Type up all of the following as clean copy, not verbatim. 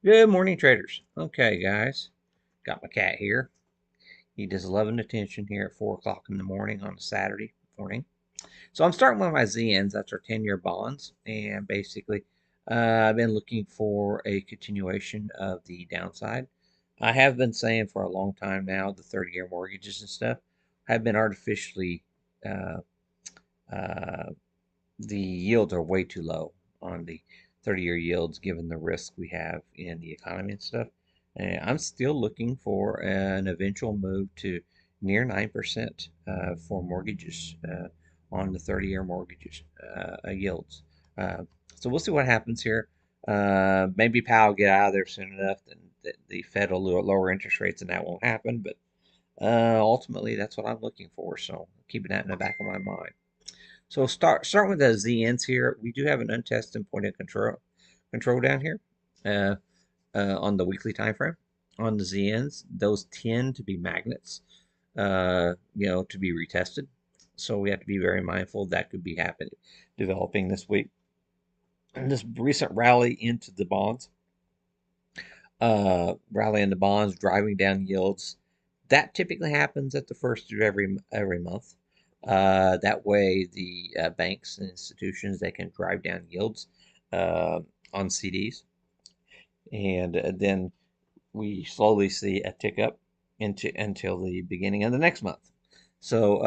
Good morning, traders. Okay, guys, got my cat here. He does loving attention here at 4 o'clock in the morning on a Saturday morning. So I'm starting with my ZNs. That's our 10-year bonds. And basically, I've been looking for a continuation of the downside. I have been saying for a long time now the 30-year mortgages and stuff have been artificially, uh, uh, the yields are way too low on the 30-year yields given the risk we have in the economy and stuff. And I'm still looking for an eventual move to near 9% for mortgages on the 30-year mortgages yields. Uh, so we'll see what happens here. Maybe Powell get out of there soon enough, and the Fed will lower interest rates, and that won't happen. But ultimately, that's what I'm looking for. So keeping that in the back of my mind. So start with the ZNs here. We do have an untested point of control down here uh, on the weekly time frame. On the ZNs, those tend to be magnets, to be retested. So we have to be very mindful that could be happening, developing this week. And this recent rally into the bonds, rally in the bonds, driving down yields, that typically happens at the first of every month. That way, the banks and institutions they can drive down yields uh, on CDs, and then we slowly see a tick up into until the beginning of the next month. So,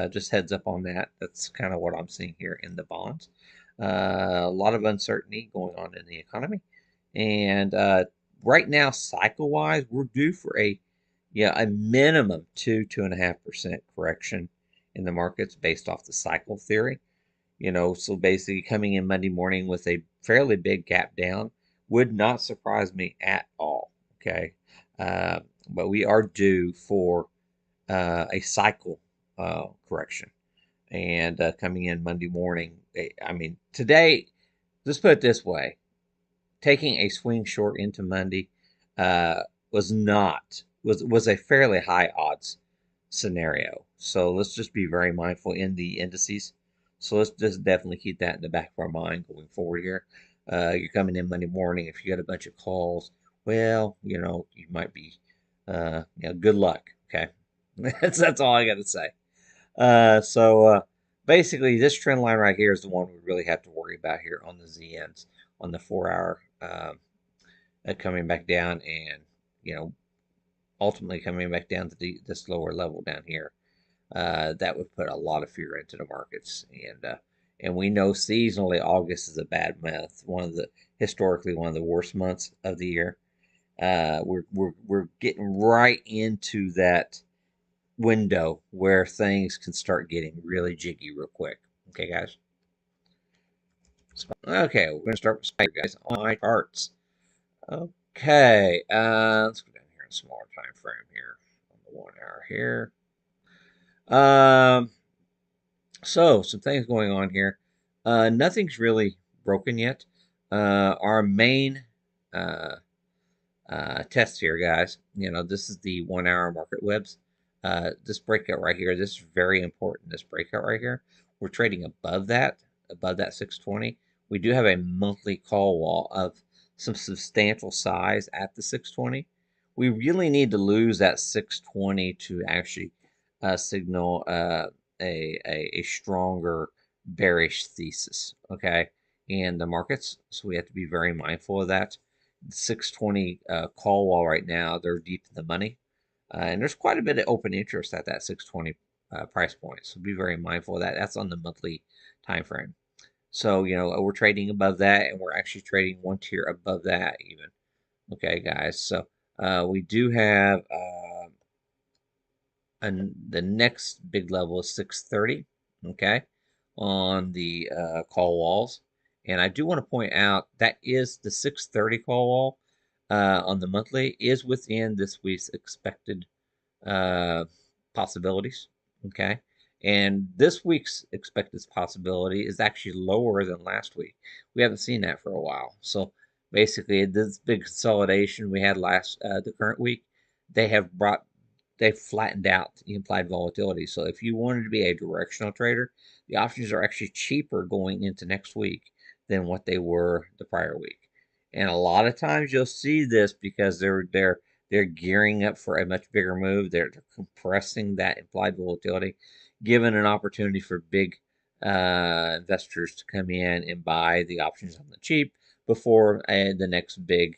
just heads up on that. That's kind of what I'm seeing here in the bonds. A lot of uncertainty going on in the economy, and right now, cycle wise, we're due for a minimum 2.5% correction in the markets based off the cycle theory. So basically coming in Monday morning with a fairly big gap down would not surprise me at all. Okay. Uh, but we are due for a cycle correction. And coming in Monday morning, I mean, today, let's put it this way, taking a swing short into Monday uh, was not was a fairly high odds scenario. So let's just be very mindful in the indices. So let's just definitely keep that in the back of our mind going forward here. You're coming in Monday morning. If you got a bunch of calls, well, you might be, good luck. Okay, that's all I got to say. So basically, this trend line right here is the one we really have to worry about here on the ZNs on the 4 hour coming back down and ultimately coming back down to this lower level down here. That would put a lot of fear into the markets, and we know seasonally August is a bad month, historically one of the worst months of the year. We're getting right into that window where things can start getting really jiggy real quick. Okay, guys. Okay, we're gonna start with Spider, guys, on my charts. Okay, let's go down here in smaller time frame here on the 1 hour here. Um, so some things going on here. Nothing's really broken yet. Our main uh, test here, guys. This is the 1 hour market webs. This breakout right here. This is very important. This breakout right here. We're trading above that 620. We do have a monthly call wall of some substantial size at the 620. We really need to lose that 620 to actually signal a stronger bearish thesis, okay, in the markets. So we have to be very mindful of that. 620 call wall right now, they're deep in the money. And there's quite a bit of open interest at that 620 price point. So be very mindful of that. That's on the monthly time frame. So, we're trading above that, and we're actually trading one tier above that even. Okay, guys. So we do have the next big level is 630, okay, on the call walls. And I do want to point out that is the 630 call wall on the monthly is within this week's expected uh, possibilities, okay. And this week's expected possibility is actually lower than last week. We haven't seen that for a while. So basically, this big consolidation we had the current week, they have brought they've flattened out the implied volatility. So if you wanted to be a directional trader, the options are actually cheaper going into next week than what they were the prior week. And a lot of times you'll see this because they're gearing up for a much bigger move. They're compressing that implied volatility, giving an opportunity for big investors to come in and buy the options on the cheap before the next big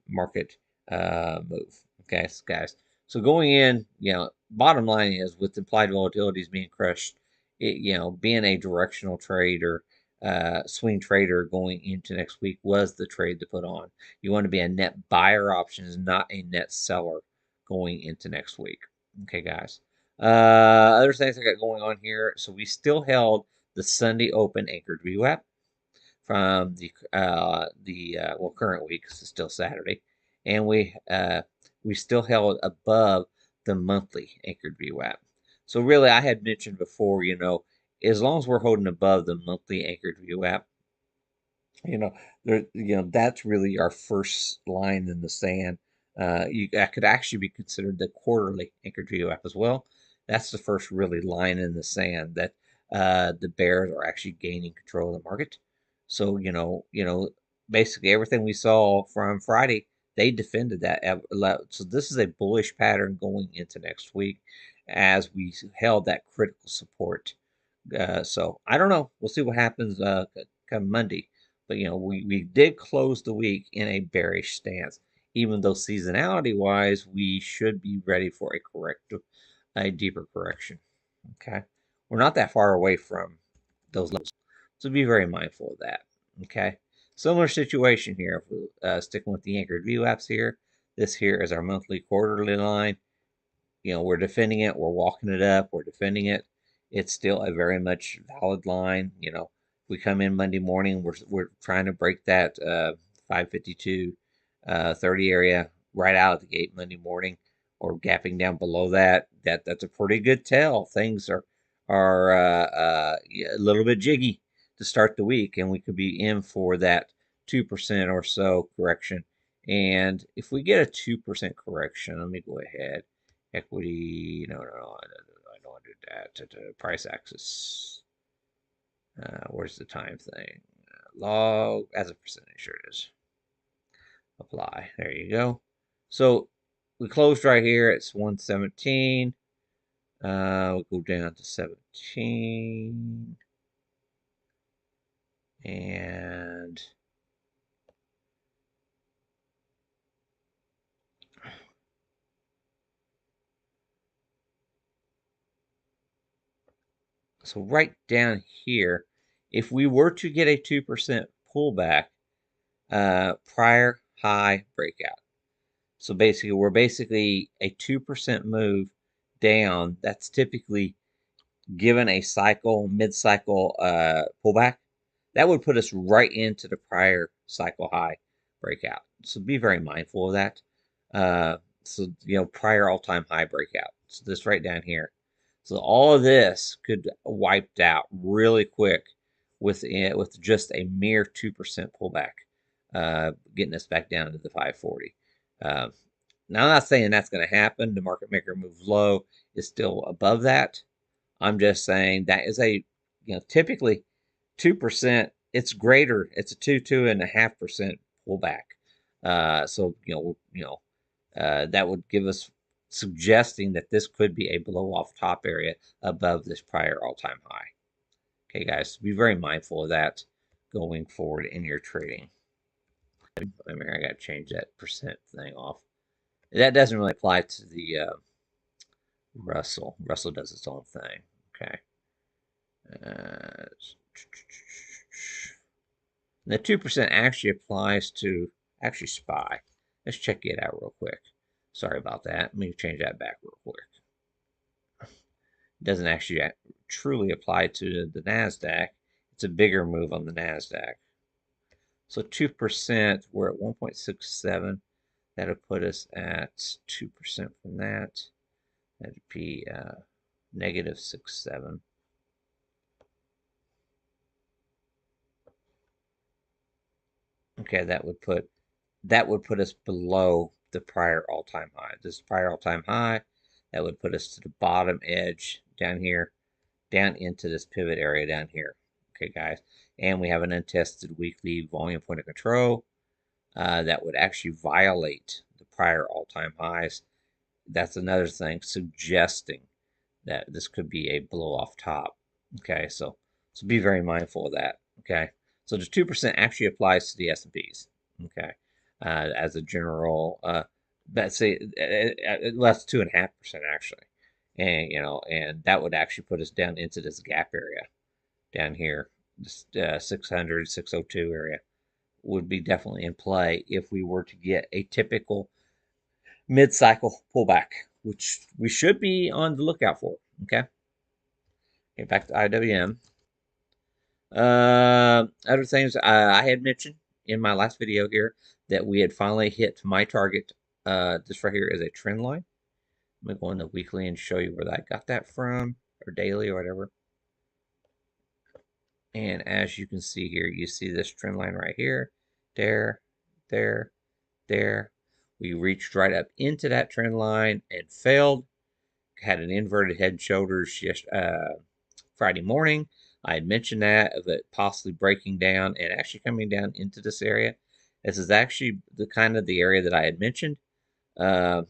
market move. Okay, so guys. So going in, bottom line is with implied volatilities being crushed, being a directional trader, swing trader going into next week was the trade to put on. You want to be a net buyer options, not a net seller going into next week. Okay, guys. Other things I got going on here. So we still held the Sunday open anchored VWAP from the current week, 'cause it's still Saturday, and we still held above the monthly anchored VWAP. So really, I had mentioned before, as long as we're holding above the monthly anchored VWAP, you know, that's really our first line in the sand. That could actually be considered the quarterly anchored VWAP as well. That's the first really line in the sand that the bears are actually gaining control of the market. So basically everything we saw from Friday, they defended that. So this is a bullish pattern going into next week as we held that critical support. So I don't know. We'll see what happens come Monday. But we did close the week in a bearish stance, even though seasonality wise, we should be ready for a deeper correction. Okay, we're not that far away from those levels, so be very mindful of that. Okay, similar situation here. If we, sticking with the anchored VWAPs here, this here is our monthly quarterly line. We're defending it, we're walking it up, we're defending it. It's still a very much valid line. We come in Monday morning, we're trying to break that 552 30 area right out of the gate Monday morning, or gapping down below that. That's a pretty good tell. Things are a little bit jiggy to start the week, and we could be in for that 2% or so correction. And if we get a 2% correction, let me go ahead. Equity, no, I don't want to do that. Price axis. Where's the time thing? Log as a percentage. Sure it is. Apply. There you go. So we closed right here. It's 117. We'll go down to 17. And so right down here, if we were to get a 2% pullback, prior high breakout. So basically, we're a 2% move down. That's typically given a mid-cycle pullback. That would put us right into the prior cycle high breakout. So be very mindful of that. Prior all-time high breakout. So this right down here. So all of this could wiped out really quick with just a mere 2% pullback, getting us back down to the 540. Now, I'm not saying that's going to happen. The market maker move low is still above that. I'm just saying that is typically 2%. It's greater. It's a 2.5% pullback. That would give us suggesting that this could be a blow off top area above this prior all-time high. Okay, guys, be very mindful of that going forward in your trading. I got to change that percent thing off. That doesn't really apply to the Russell. Russell does its own thing. Okay. The 2% actually applies to SPY. Let's check it out real quick. Sorry about that. Let me change that back real quick. It doesn't actually truly apply to the NASDAQ. It's a bigger move on the NASDAQ. So 2%, we're at 1.67. That'll put us at 2% from that. That'd be negative 6.7. Okay, that would put us below the prior all-time high. This prior all-time high, that would put us to the bottom edge down here, down into this pivot area down here. Okay, guys, and we have an untested weekly volume point of control that would actually violate the prior all-time highs. That's another thing suggesting that this could be a blow off top. Okay, so be very mindful of that. Okay, so the 2% actually applies to the S&Ps. Okay, as a general, let's say less 2.5% actually, and and that would actually put us down into this gap area down here, this 600, 602 area would be definitely in play if we were to get a typical mid-cycle pullback, which we should be on the lookout for. Okay. Okay, back to IWM. Other things I had mentioned in my last video here that we had finally hit my target. This right here is a trend line. I'm going to go into weekly and show you where I got that from, or daily, or whatever. And as you can see here, you see this trend line right here, there, there, there. We reached right up into that trend line and failed. Had an inverted head and shoulders Friday morning. I had mentioned that of it possibly breaking down and actually coming down into this area. This is actually the kind of the area that I had mentioned. Uh,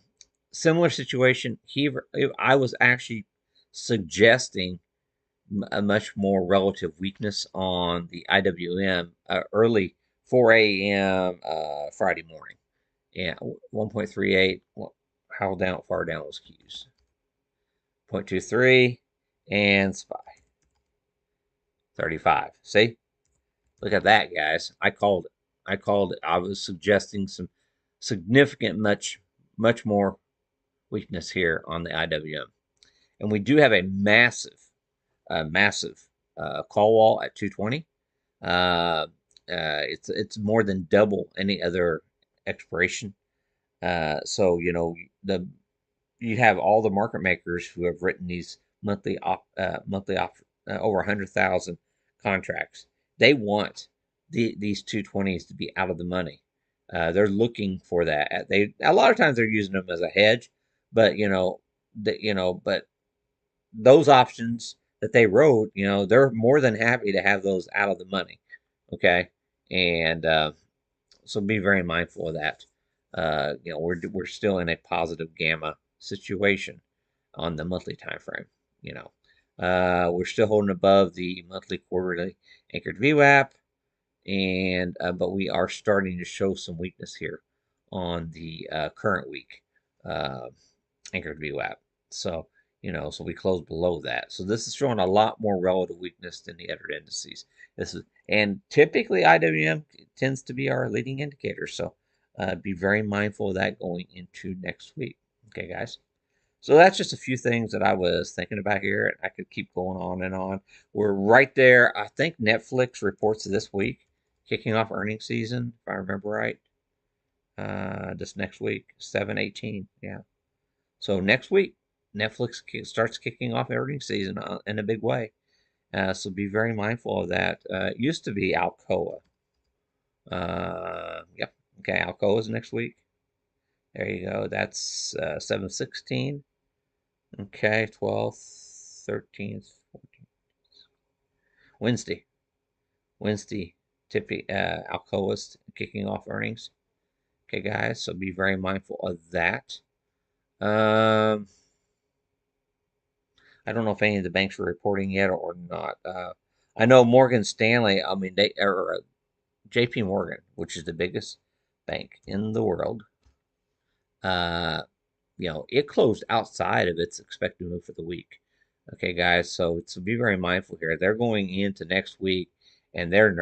Similar situation here. I was actually suggesting a much more relative weakness on the IWM early 4 a.m. Friday morning. Yeah, 1.38. How far down was Q's? 0.23 and SPY 35. See? Look at that, guys. I called it. I called it. I was suggesting some significant, much more weakness here on the IWM. And we do have a massive call wall at 220. It's more than double any other expiration. So you have all the market makers who have written these monthly over 100,000 contracts. They want these 220s to be out of the money. They're looking for that. They a lot of times they're using them as a hedge, but but those options that they wrote, they're more than happy to have those out of the money. Okay, and so be very mindful of that. We're still in a positive gamma situation on the monthly time frame. We're still holding above the monthly, quarterly anchored VWAP, and but we are starting to show some weakness here on the current week anchored VWAP. So so we closed below that. So this is showing a lot more relative weakness than the other indices. And typically IWM tends to be our leading indicator. So be very mindful of that going into next week. Okay, guys. So that's just a few things that I was thinking about here. I could keep going on and on. We're right there. I think Netflix reports this week, kicking off earnings season, if I remember right. This next week, 7/18. Yeah. So next week, Netflix starts kicking off earnings season in a big way. So be very mindful of that. It used to be Alcoa. Yep. Okay, Alcoa is next week. There you go. That's 7/16. Okay, 12th, 13th, 14th. Wednesday. Wednesday, Alcoa's kicking off earnings. Okay, guys. So be very mindful of that. I don't know if any of the banks are reporting yet or not. I know Morgan Stanley. I mean, J.P. Morgan, which is the biggest bank in the world. It closed outside of its expected move for the week. Okay, guys. So be very mindful here. They're going into next week, and they're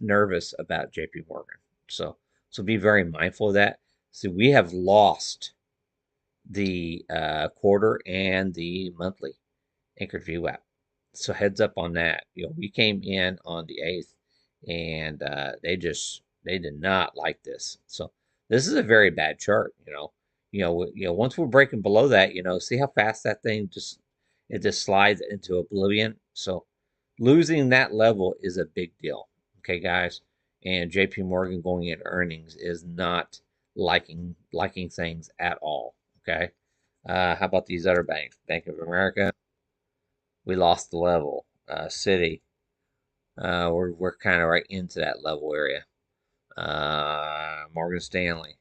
nervous about J.P. Morgan. So be very mindful of that. So we have lost the quarter and the monthly anchored VWAP. So heads up on that. We came in on the 8th, and they did not like this. So this is a very bad chart. Once we're breaking below that, see how fast that thing just slides into oblivion. So losing that level is a big deal. Okay, guys. And J.P. Morgan going into earnings is not liking things at all. Okay. How about these other banks? Bank of America, we lost the level. Citi, We're kind of right into that level area. Morgan Stanley,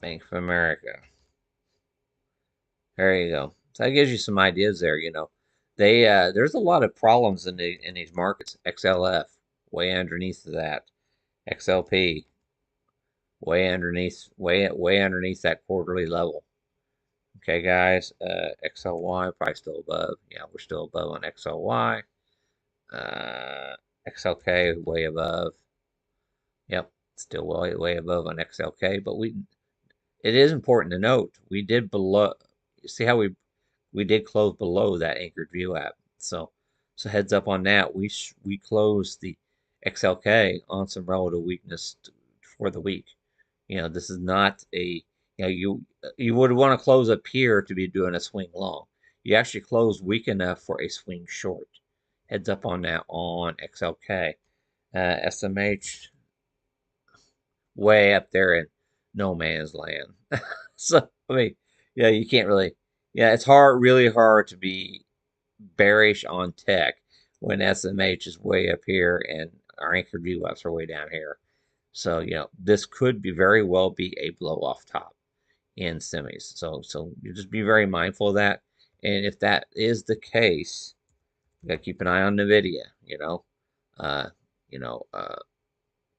Bank of America. There you go. So that gives you some ideas there. They there's a lot of problems in these markets. XLF way underneath that. XLP way underneath that quarterly level. Okay, guys. XLY probably still above. Yeah, we're still above on XLY. XLK way above. Yep, still way above on XLK. But it is important to note we did below. See how we did close below that anchored view app. So heads up on that. We closed the XLK on some relative weakness for the week. This is not a you would want to close up here to be doing a swing long. You actually closed weak enough for a swing short. Heads up on that on XLK. SMH way up there in no man's land. So I mean, yeah, you can't really. Yeah, it's really hard to be bearish on tech when SMH is way up here and our anchor VWAPs are way down here. So this could be very well be a blow off top in semis. So you just be very mindful of that. And if that is the case, you got to keep an eye on NVIDIA. Uh, you know, uh,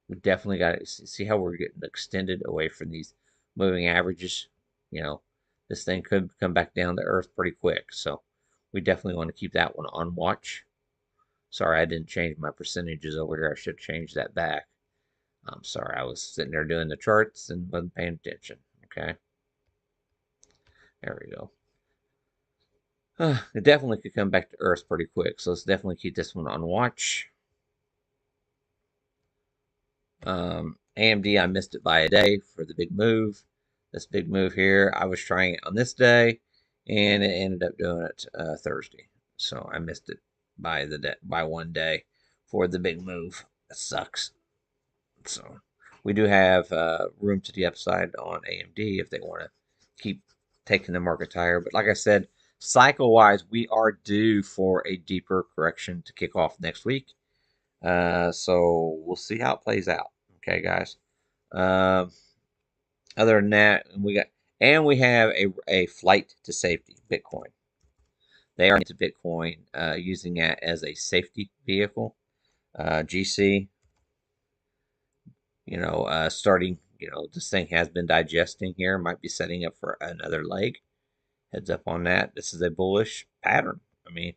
we definitely got to see how we're getting extended away from these moving averages. You know, this thing could come back down to earth pretty quick. So we definitely want to keep that one on watch. Sorry, I didn't change my percentages over here. I should change that back. I'm sorry, I was sitting there doing the charts and wasn't paying attention. Okay, there we go. It definitely could come back to earth pretty quick, so let's definitely keep this one on watch. AMD, I missed it by a day for the big move. This big move here, I was trying it on this day, and it ended up doing it Thursday. So I missed it by 1 day for the big move. That sucks. So we do have room to the upside on AMD if they want to keep taking the market higher. But like I said, cycle-wise, we are due for a deeper correction to kick off next week. So we'll see how it plays out. Okay, guys. Uh, Other than that, we have a flight to safety, Bitcoin. They are into Bitcoin, using that as a safety vehicle. GC, starting, this thing has been digesting here, might be setting up for another leg. Heads up on that. This is a bullish pattern. I mean,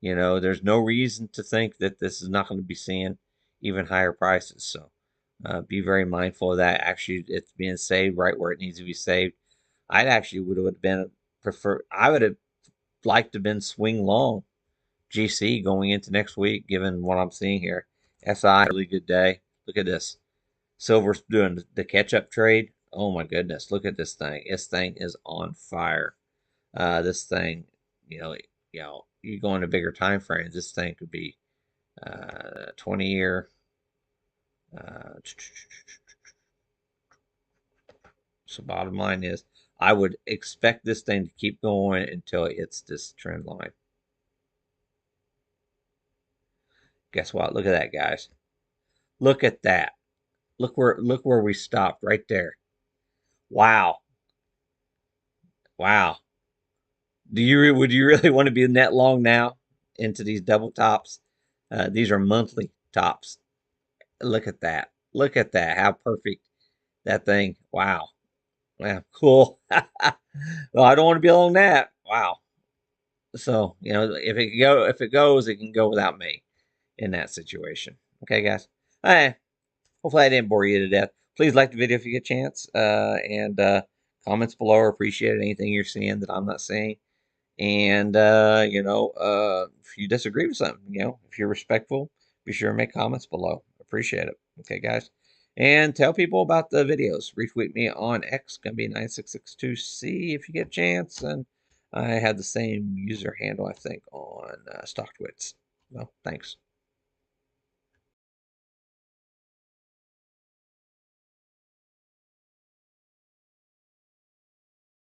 there's no reason to think that this is not going to be seeing even higher prices. So be very mindful of that. Actually, it's being saved right where it needs to be saved. I'd actually would have been I would have liked to have been swing long GC going into next week, given what I'm seeing here. SI, really good day. Look at this. Silver's doing the catch-up trade. Oh my goodness, look at this thing. This thing is on fire. This thing, you go into bigger time frames. This thing could be 20-year. So bottom line is, I would expect this thing to keep going until it hits this trend line. Guess what? Look at that, guys. Look at that. Look where we stopped right there. Wow. Wow. Would you really want to be net long now into these double tops? These are monthly tops. Look at that. Look at that. How perfect that thing. Wow. Wow. Cool. Well, I don't want to be along that. Wow. So, if it goes, it can go without me in that situation. Okay, guys. Hey, hopefully I didn't bore you to death. Please like the video if you get a chance. And comments below are appreciated. Anything you're seeing that I'm not seeing. And if you disagree with something, if you're respectful, be sure to make comments below. Appreciate it. Okay, guys. And tell people about the videos. Retweet me on X, gonna be 9662C if you get a chance. And I had the same user handle, I think, on StockTwits. Well, thanks.